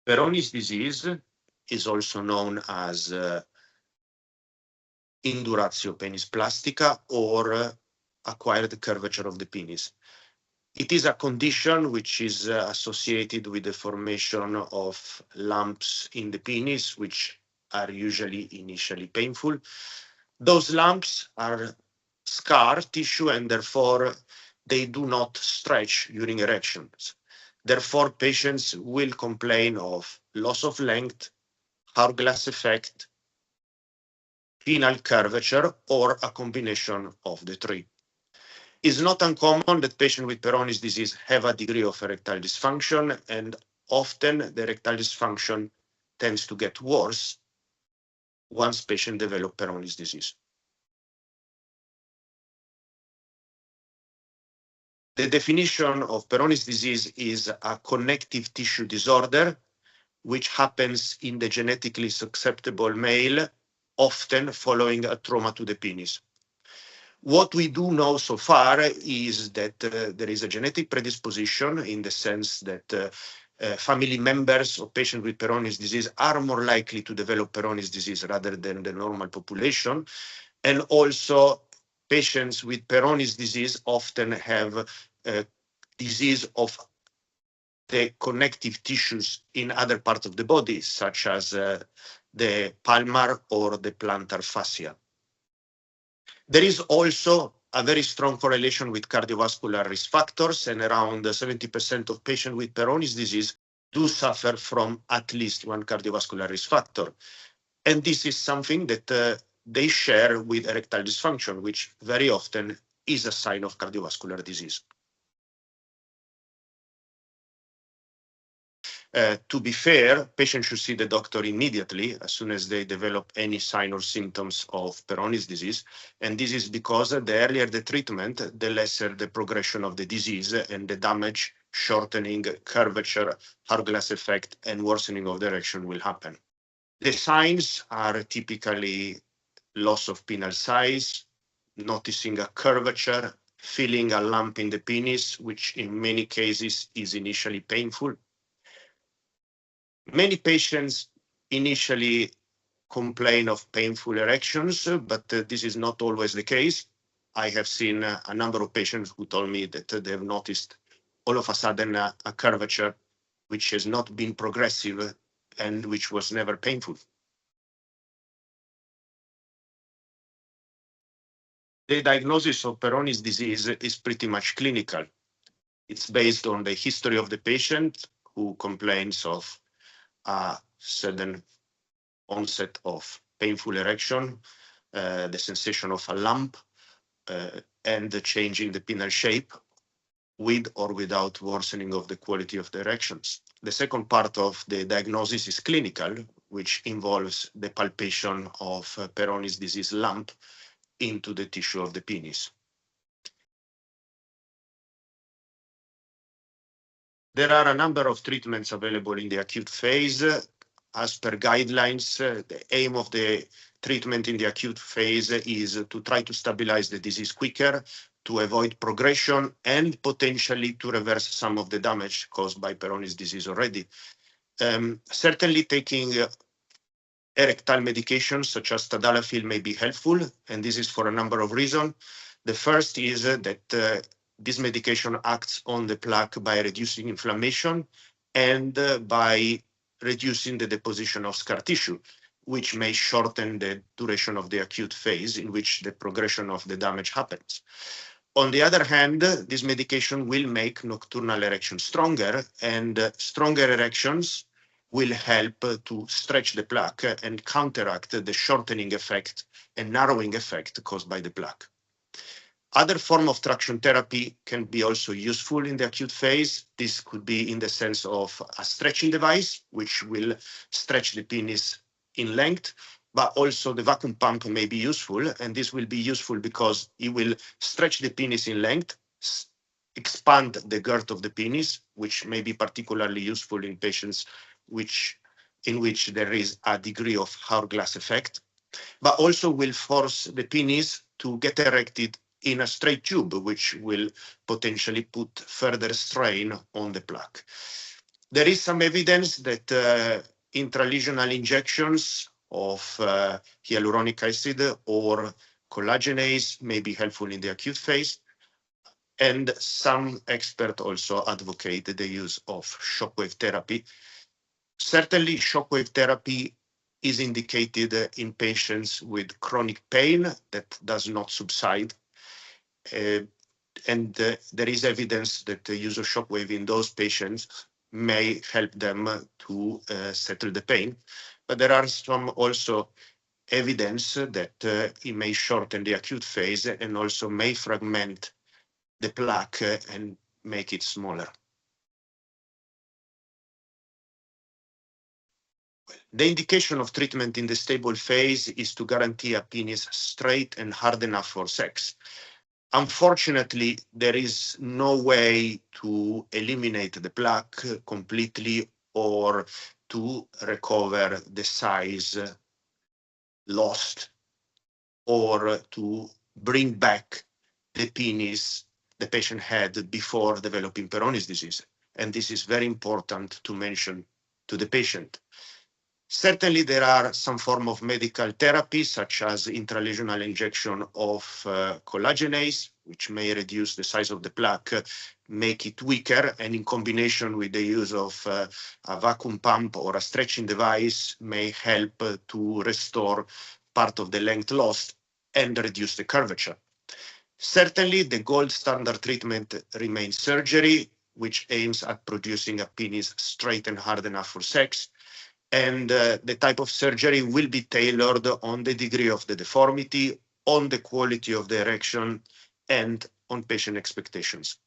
Peyronie's disease is also known as induratio penis plastica or acquired curvature of the penis. It is a condition which is associated with the formation of lumps in the penis, which are usually initially painful. Those lumps are scar tissue and therefore they do not stretch during erections. Therefore, patients will complain of loss of length, hourglass effect, penile curvature, or a combination of the three. It's not uncommon that patients with Peyronie's disease have a degree of erectile dysfunction, and often the erectile dysfunction tends to get worse once patients develop Peyronie's disease. The definition of Peyronie's disease is a connective tissue disorder, which happens in the genetically susceptible male, often following a trauma to the penis. What we do know so far is that there is a genetic predisposition in the sense that family members of patients with Peyronie's disease are more likely to develop Peyronie's disease rather than the normal population. And also patients with Peyronie's disease often have disease of the connective tissues in other parts of the body, such as the palmar or the plantar fascia. There is also a very strong correlation with cardiovascular risk factors, and around 70% of patients with Peyronie's disease do suffer from at least one cardiovascular risk factor. And this is something that they share with erectile dysfunction, which very often is a sign of cardiovascular disease. To be fair, patients should see the doctor immediately as soon as they develop any sign or symptoms of Peyronie's disease. And this is because the earlier the treatment, the lesser the progression of the disease and the damage, shortening, curvature, hourglass effect, and worsening of the erection will happen. The signs are typically loss of penile size, noticing a curvature, feeling a lump in the penis, which in many cases is initially painful. Many patients initially complain of painful erections, but this is not always the case. I have seen a number of patients who told me that they have noticed all of a sudden a curvature which has not been progressive and which was never painful. The diagnosis of Peyronie's disease is pretty much clinical. It's based on the history of the patient who complains of a sudden onset of painful erection, the sensation of a lump, and the change in the penile shape with or without worsening of the quality of the erections. The second part of the diagnosis is clinical, which involves the palpation of Peyronie's disease lump into the tissue of the penis. There are a number of treatments available in the acute phase. As per guidelines, the aim of the treatment in the acute phase is to try to stabilize the disease quicker, to avoid progression, and potentially to reverse some of the damage caused by Peyronie's disease already. Certainly taking erectile medications such as tadalafil may be helpful, and this is for a number of reasons. The first is that this medication acts on the plaque by reducing inflammation and by reducing the deposition of scar tissue, which may shorten the duration of the acute phase in which the progression of the damage happens. On the other hand, this medication will make nocturnal erections stronger, and stronger erections will help to stretch the plaque and counteract the shortening effect and narrowing effect caused by the plaque. Other forms of traction therapy can be also useful in the acute phase. This could be in the sense of a stretching device, which will stretch the penis in length, but also the vacuum pump may be useful, and this will be useful because it will stretch the penis in length, expand the girth of the penis, which may be particularly useful in patients in which there is a degree of hourglass effect, but also will force the penis to get erected in a straight tube, which will potentially put further strain on the plaque. There is some evidence that intralesional injections of hyaluronic acid or collagenase may be helpful in the acute phase. And some experts also advocate the use of shockwave therapy. Certainly, shockwave therapy is indicated in patients with chronic pain that does not subside. And there is evidence that the use of shockwave in those patients may help them to settle the pain. But there are some also evidence that it may shorten the acute phase and also may fragment the plaque and make it smaller. The indication of treatment in the stable phase is to guarantee a penis straight and hard enough for sex. Unfortunately, there is no way to eliminate the plaque completely or to recover the size lost or to bring back the penis the patient had before developing Peyronie's disease. And this is very important to mention to the patient. Certainly, there are some form of medical therapy, such as intralesional injection of collagenase, which may reduce the size of the plaque, make it weaker, and in combination with the use of a vacuum pump or a stretching device may help to restore part of the length lost and reduce the curvature. Certainly, the gold standard treatment remains surgery, which aims at producing a penis straight and hard enough for sex. And the type of surgery will be tailored on the degree of the deformity, on the quality of the erection, and on patient expectations.